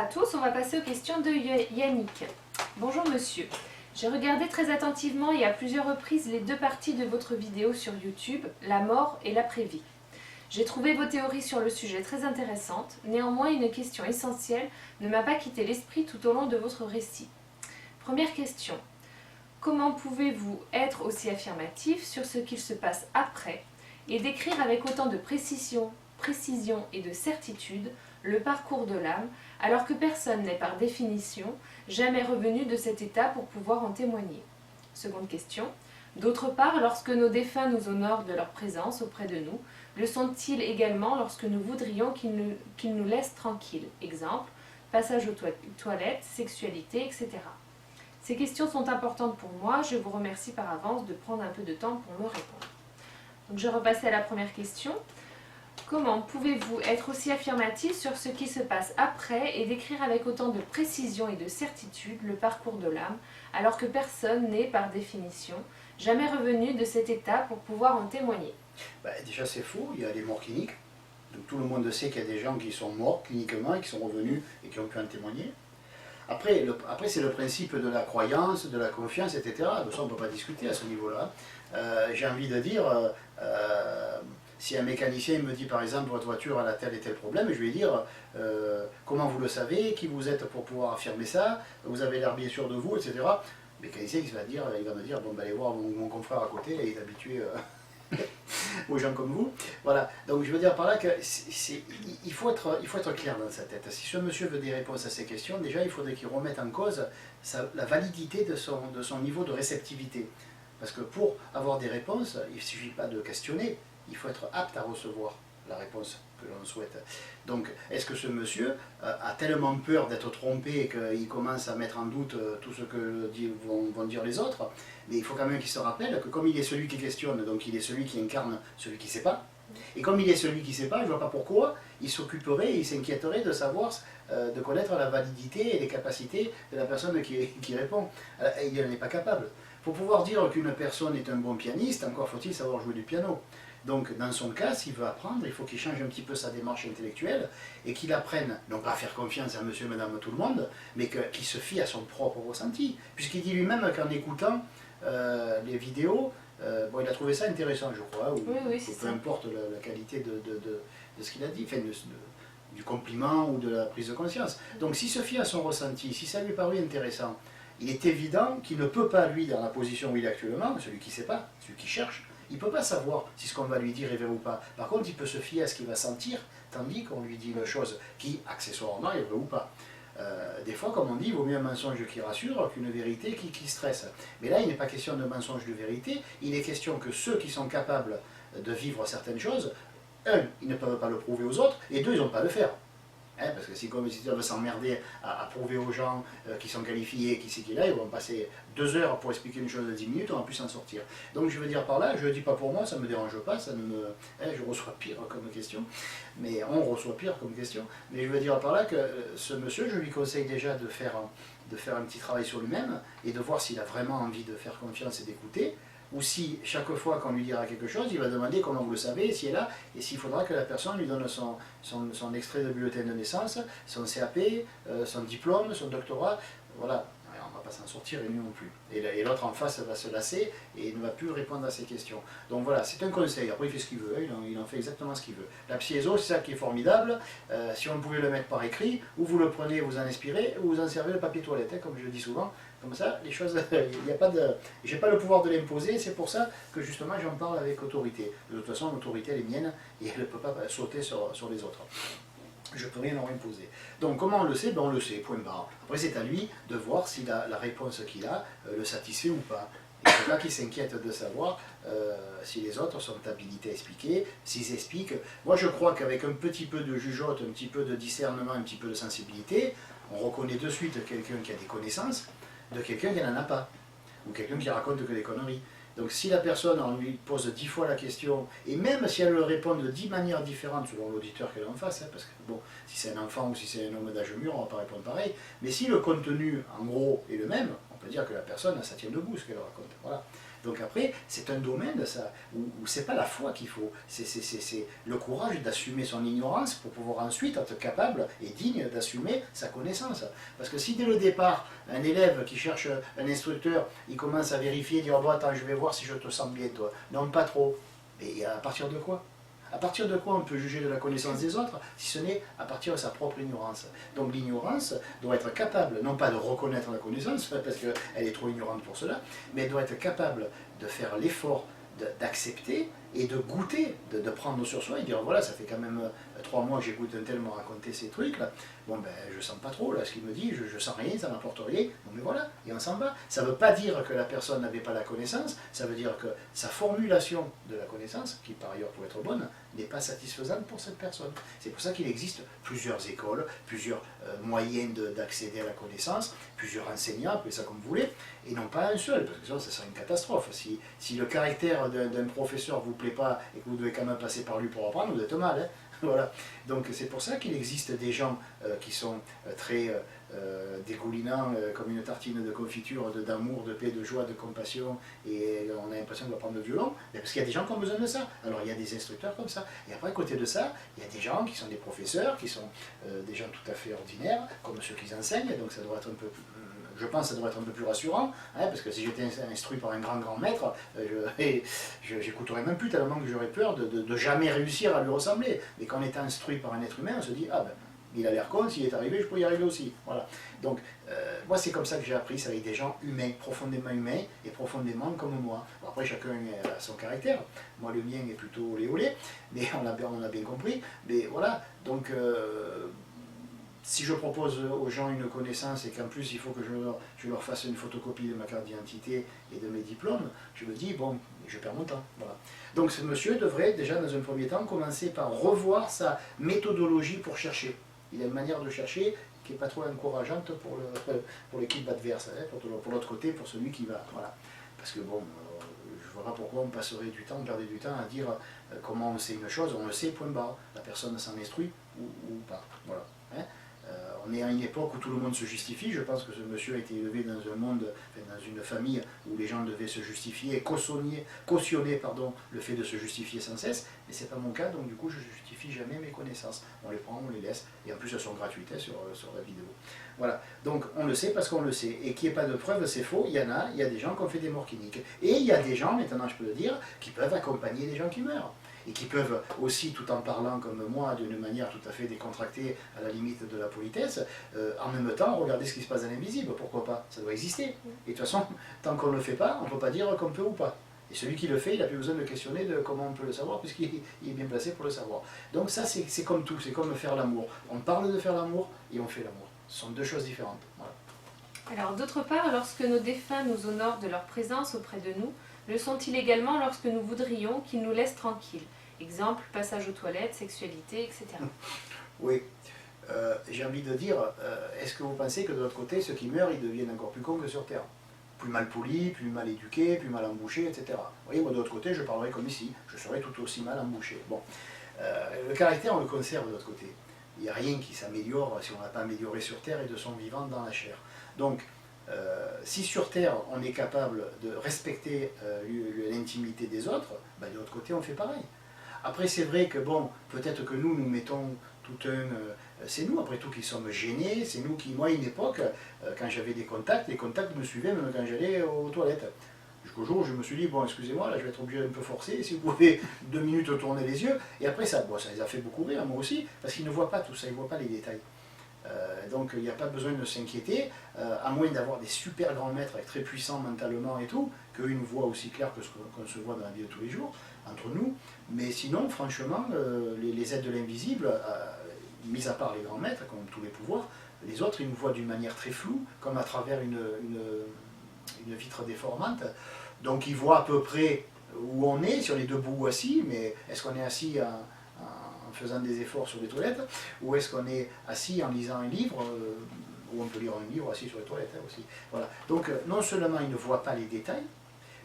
tous, on va passer aux questions de Yannick. Bonjour monsieur, j'ai regardé très attentivement et à plusieurs reprises les deux parties de votre vidéo sur YouTube, la mort et l'après-vie. J'ai trouvé vos théories sur le sujet très intéressantes, néanmoins une question essentielle ne m'a pas quitté l'esprit tout au long de votre récit. Première question, comment pouvez-vous être aussi affirmatif sur ce qu'il se passe après et décrire avec autant de précision et de certitude le parcours de l'âme, alors que personne n'est par définition jamais revenu de cet état pour pouvoir en témoigner. Seconde question. D'autre part, lorsque nos défunts nous honorent de leur présence auprès de nous, le sont-ils également lorsque nous voudrions qu'ils nous laissent tranquilles? Exemple, passage aux toilettes, sexualité, etc. Ces questions sont importantes pour moi, je vous remercie par avance de prendre un peu de temps pour me répondre. Donc je repasse à la première question. Comment pouvez-vous être aussi affirmatif sur ce qui se passe après et décrire avec autant de précision et de certitude le parcours de l'âme, alors que personne n'est, par définition, jamais revenu de cet état pour pouvoir en témoigner? Déjà c'est faux, il y a les morts cliniques. Donc tout le monde sait qu'il y a des gens qui sont morts cliniquement et qui sont revenus et qui ont pu en témoigner. Après c'est le principe de la croyance, de la confiance, etc. De ça on ne peut pas discuter à ce niveau-là. J'ai envie de dire... si un mécanicien me dit par exemple votre voiture a tel et tel problème, je vais dire comment vous le savez, qui vous êtes pour pouvoir affirmer ça, vous avez l'air bien sûr de vous, etc. Le mécanicien il va me dire bon allez voir mon confrère à côté, il est habitué aux gens comme vous. Voilà, donc je veux dire par là que il faut être clair dans sa tête. Si ce monsieur veut des réponses à ces questions, déjà il faudrait qu'il remette en cause la validité de son niveau de réceptivité. Parce que pour avoir des réponses, il ne suffit pas de questionner, il faut être apte à recevoir la réponse que l'on souhaite. Donc, est-ce que ce monsieur a tellement peur d'être trompé qu'il commence à mettre en doute tout ce que vont dire les autres? Mais il faut quand même qu'il se rappelle que comme il est celui qui questionne, donc il est celui qui incarne celui qui ne sait pas, et comme il est celui qui ne sait pas, je ne vois pas pourquoi il s'occuperait, il s'inquiéterait de savoir, de connaître la validité et les capacités de la personne qui répond. Il n'en est pas capable. Pour pouvoir dire qu'une personne est un bon pianiste, encore faut-il savoir jouer du piano. Donc dans son cas, s'il veut apprendre, il faut qu'il change un petit peu sa démarche intellectuelle et qu'il apprenne, non pas à faire confiance à monsieur, madame, tout le monde, mais qu'il se fie à son propre ressenti. Puisqu'il dit lui-même qu'en écoutant les vidéos, bon, il a trouvé ça intéressant, je crois, ou oui, peu importe la qualité de ce qu'il a dit, enfin, du compliment ou de la prise de conscience. Donc s'il se fie à son ressenti, si ça lui parut intéressant, il est évident qu'il ne peut pas, lui, dans la position où il est actuellement, celui qui ne sait pas, celui qui cherche, il ne peut pas savoir si ce qu'on va lui dire est vrai ou pas. Par contre, il peut se fier à ce qu'il va sentir, tandis qu'on lui dit une chose qui, accessoirement, est vraie ou pas. Des fois, comme on dit, il vaut mieux un mensonge qui rassure qu'une vérité qui stresse. Mais là, il n'est pas question de mensonge de vérité, il est question que ceux qui sont capables de vivre certaines choses, un, ils ne peuvent pas le prouver aux autres, et deux, ils n'ont pas à le faire. Parce que si comme si on veut s'emmerder à prouver aux gens qui sont qualifiés, qui c'est qui là, ils vont passer 2 heures pour expliquer une chose de 10 minutes, on va plus s'en sortir. Donc je veux dire par là, je ne le dis pas pour moi, ça ne me dérange pas, ça ne me... je reçois pire comme question, mais on reçoit pire comme question, mais je veux dire par là que ce monsieur, je lui conseille déjà de faire un petit travail sur lui-même et de voir s'il a vraiment envie de faire confiance et d'écouter, ou si chaque fois qu'on lui dira quelque chose, il va demander comment vous le savez, si elle est là, et s'il faudra que la personne lui donne son extrait de bulletin de naissance, son CAP, son diplôme, son doctorat, voilà. On ne va pas s'en sortir et lui non plus. Et l'autre en face va se lasser et il ne va plus répondre à ces questions. Donc voilà, c'est un conseil. Après il fait ce qu'il veut, il en fait exactement ce qu'il veut. La piézo, c'est ça qui est formidable. Si on pouvait le mettre par écrit, ou vous le prenez, vous en inspirez, ou vous en servez le papier toilette, hein, comme je le dis souvent. Comme ça, les choses, il n'y a pas de... J'ai pas le pouvoir de l'imposer, c'est pour ça que justement j'en parle avec autorité. De toute façon, l'autorité elle est mienne et elle ne peut pas sauter sur les autres. Je ne peux rien leur imposer. Donc comment on le sait? On le sait, point barre. Après c'est à lui de voir si la réponse qu'il a le satisfait ou pas. Il ne faut pas qu'il s'inquiète de savoir si les autres sont habilités à expliquer, s'ils expliquent. Moi je crois qu'avec un petit peu de jugeote, un petit peu de discernement, un petit peu de sensibilité, on reconnaît de suite quelqu'un qui a des connaissances de quelqu'un qui n'en a pas, ou quelqu'un qui raconte que des conneries. Donc si la personne, on lui pose 10 fois la question, et même si elle le répond de 10 manières différentes selon l'auditeur qu'elle est en face, parce que bon, si c'est un enfant ou si c'est un homme d'âge mûr, on ne va pas répondre pareil, mais si le contenu, en gros, est le même, on peut dire que la personne, ça tient debout ce qu'elle raconte. Voilà. Donc après, c'est un domaine ça, où c'est pas la foi qu'il faut, c'est le courage d'assumer son ignorance pour pouvoir ensuite être capable et digne d'assumer sa connaissance. Parce que si dès le départ, un élève qui cherche un instructeur, il commence à vérifier, dire bon attends, je vais voir si je te sens bien toi. Non, pas trop. Et à partir de quoi? À partir de quoi on peut juger de la connaissance des autres, si ce n'est à partir de sa propre ignorance? Donc l'ignorance doit être capable, non pas de reconnaître la connaissance, parce qu'elle est trop ignorante pour cela, mais elle doit être capable de faire l'effort d'accepter et de goûter, de prendre sur soi et dire voilà, ça fait quand même 3 mois que j'écoute un tel me raconter ces trucs là, bon ben je sens pas trop là ce qu'il me dit, je sens rien, ça m'apporte rien, bon mais voilà, et on s'en va. Ça veut pas dire que la personne n'avait pas la connaissance, ça veut dire que sa formulation de la connaissance, qui par ailleurs pourrait être bonne, n'est pas satisfaisante pour cette personne. C'est pour ça qu'il existe plusieurs écoles, plusieurs moyens d'accéder à la connaissance, plusieurs enseignants, appelez ça comme vous voulez, et non pas un seul, parce que sinon ça serait une catastrophe. Si le caractère d'un professeur vous plaît pas et que vous devez quand même passer par lui pour apprendre, vous êtes mal. Hein. Voilà. Donc c'est pour ça qu'il existe des gens qui sont très dégoulinants comme une tartine de confiture, d'amour, de paix, de joie, de compassion, et on a l'impression de prendre le violon, parce qu'il y a des gens qui ont besoin de ça. Alors il y a des instructeurs comme ça. Et après, à côté de ça, il y a des gens qui sont des professeurs, qui sont des gens tout à fait ordinaires, comme ceux qui enseignent, donc ça doit être un peu plus... Je pense que ça devrait être un peu plus rassurant, hein, parce que si j'étais instruit par un grand maître, j'écouterais même plus tellement que j'aurais peur de jamais réussir à lui ressembler. Mais quand on est instruit par un être humain, on se dit, ah ben, il a l'air con, s'il est arrivé, je peux y arriver aussi. Voilà. Donc, moi c'est comme ça que j'ai appris, c'est avec des gens humains, profondément humains, et profondément comme moi. Bon, après, chacun a son caractère. Moi, le mien est plutôt olé olé, mais on a bien compris. Mais voilà, donc... si je propose aux gens une connaissance et qu'en plus il faut que je leur fasse une photocopie de ma carte d'identité et de mes diplômes, je me dis, bon, je perds mon temps. Voilà. Donc ce monsieur devrait déjà dans un premier temps commencer par revoir sa méthodologie pour chercher. Il a une manière de chercher qui n'est pas trop encourageante pour l'équipe adverse, hein, pour l'autre côté, pour celui qui va. Voilà. Parce que bon, je ne vois pas pourquoi on passerait du temps, perdre du temps à dire comment on sait une chose, on le sait, point barre. La personne s'en instruit ou pas. Voilà. Hein. On est à une époque où tout le monde se justifie. Je pense que ce monsieur a été élevé dans un monde, dans une famille où les gens devaient se justifier et cautionner le fait de se justifier sans cesse. Mais ce n'est pas mon cas, donc du coup je ne justifie jamais mes connaissances. On les prend, on les laisse, et en plus elles sont gratuites sur la vidéo. Voilà, donc on le sait parce qu'on le sait. Et qu'il n'y ait pas de preuve, c'est faux. Il y a des gens qui ont fait des morts cliniques. Et il y a des gens, maintenant je peux le dire, qui peuvent accompagner des gens qui meurent. Et qui peuvent aussi, tout en parlant comme moi, d'une manière tout à fait décontractée, à la limite de la politesse, en même temps regarder ce qui se passe dans l'invisible, pourquoi pas? Ça doit exister. Et de toute façon, tant qu'on ne le fait pas, on ne peut pas dire qu'on peut ou pas. Et celui qui le fait, il n'a plus besoin de questionner de comment on peut le savoir, puisqu'il est bien placé pour le savoir. Donc ça, c'est comme tout, c'est comme faire l'amour. On parle de faire l'amour et on fait l'amour. Ce sont deux choses différentes. Voilà. Alors d'autre part, lorsque nos défunts nous honorent de leur présence auprès de nous, le sont-ils également lorsque nous voudrions qu'ils nous laissent tranquilles? Exemple, passage aux toilettes, sexualité, etc. Oui. J'ai envie de dire, est-ce que vous pensez que de l'autre côté, ceux qui meurent, ils deviennent encore plus cons que sur Terre? Plus mal polis, plus mal éduqués, plus mal embouchés, etc. Vous voyez, moi de l'autre côté, je parlerai comme ici, je serai tout aussi mal embouché. Bon. Le caractère, on le conserve de l'autre côté. Il n'y a rien qui s'améliore si on n'a pas amélioré sur Terre et de son vivant dans la chair. Donc, si sur Terre, on est capable de respecter l'intimité des autres, ben, de l'autre côté, on fait pareil. Après, c'est vrai que, bon, peut-être que nous mettons tout un... c'est nous, après tout, qui sommes gênés, c'est nous qui... Moi, à une époque, quand j'avais des contacts, les contacts me suivaient même quand j'allais aux toilettes. Jusqu'au jour où je me suis dit, bon, excusez-moi, là, je vais être obligé un peu forcer, si vous pouvez 2 minutes tourner les yeux. Et après, ça les a fait beaucoup rire, moi aussi, parce qu'ils ne voient pas tout ça, ils ne voient pas les détails. Donc, il n'y a pas besoin de s'inquiéter, à moins d'avoir des super grands maîtres, avec très puissants mentalement et tout, qu'eux, ils nous voient aussi clair que ce qu'on se voit dans la vie de tous les jours, entre nous. Mais sinon, franchement, les êtres de l'invisible, mis à part les grands maîtres, comme tous les pouvoirs, les autres, ils nous voient d'une manière très floue, comme à travers une vitre déformante. Donc, ils voient à peu près où on est, si on est debout ou assis, mais est-ce qu'on est assis en faisant des efforts sur les toilettes, ou est-ce qu'on est assis en lisant un livre, ou on peut lire un livre assis sur les toilettes aussi. Voilà. Donc, non seulement ils ne voient pas les détails,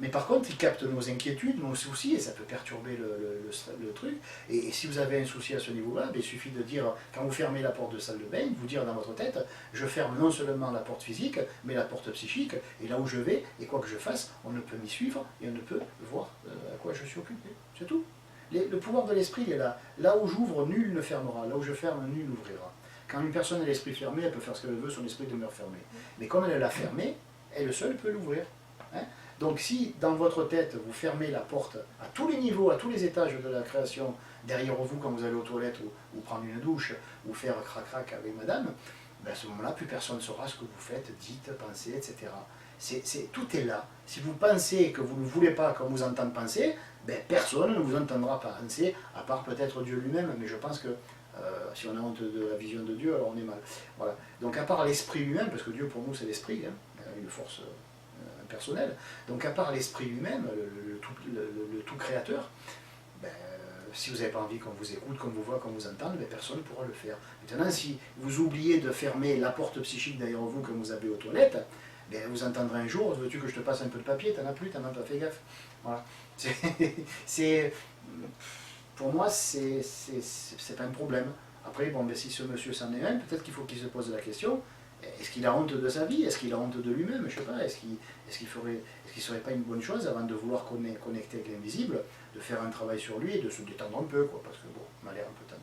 Mais par contre, il capte nos inquiétudes, nos soucis, et ça peut perturber le truc. Et si vous avez un souci à ce niveau-là, il suffit de dire, quand vous fermez la porte de salle de bain, vous dire dans votre tête, je ferme non seulement la porte physique, mais la porte psychique, et là où je vais, et quoi que je fasse, on ne peut m'y suivre, et on ne peut voir à quoi je suis occupé. C'est tout. Le pouvoir de l'esprit est là. Là où j'ouvre, nul ne fermera. Là où je ferme, nul n'ouvrira. Quand une personne a l'esprit fermé, elle peut faire ce qu'elle veut, son esprit demeure fermé. Mais comme elle l'a fermé, elle seule peut l'ouvrir. Hein? Donc si dans votre tête, vous fermez la porte à tous les niveaux, à tous les étages de la création, derrière vous quand vous allez aux toilettes ou prendre une douche, ou faire crac-crac avec madame, ben à ce moment-là, plus personne ne saura ce que vous faites, dites, pensez, etc. Tout est là. Si vous pensez que vous ne voulez pas qu'on vous entende penser, ben personne ne vous entendra penser, à part peut-être Dieu lui-même, mais je pense que si on a honte de la vision de Dieu, alors on est mal. Voilà. Donc à part l'esprit lui-même, parce que Dieu pour nous c'est l'esprit, hein, une force impersonnelle, donc à part l'esprit lui-même, le tout créateur, ben, si vous n'avez pas envie qu'on vous écoute, qu'on vous voit, qu'on vous entende, ben, personne ne pourra le faire. Maintenant, si vous oubliez de fermer la porte psychique derrière vous comme vous avez aux toilettes, ben, vous entendrez un jour, veux-tu que je te passe un peu de papier, t'en as plus, t'as même pas fait gaffe. Voilà. Pour moi, c'est pas un problème. Après, bon, ben, si ce monsieur s'en est un, peut-être qu'il faut qu'il se pose la question, est-ce qu'il a honte de sa vie? Est-ce qu'il a honte de lui-même? Je sais pas. Est-ce qu'il serait pas une bonne chose, avant de vouloir connecter avec l'invisible, de faire un travail sur lui et de se détendre un peu, quoi, parce que bon, on a l'air un peu tendu.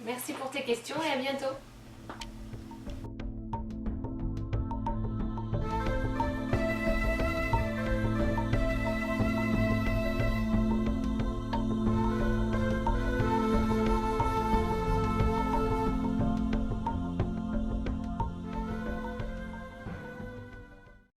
Merci pour tes questions et à bientôt.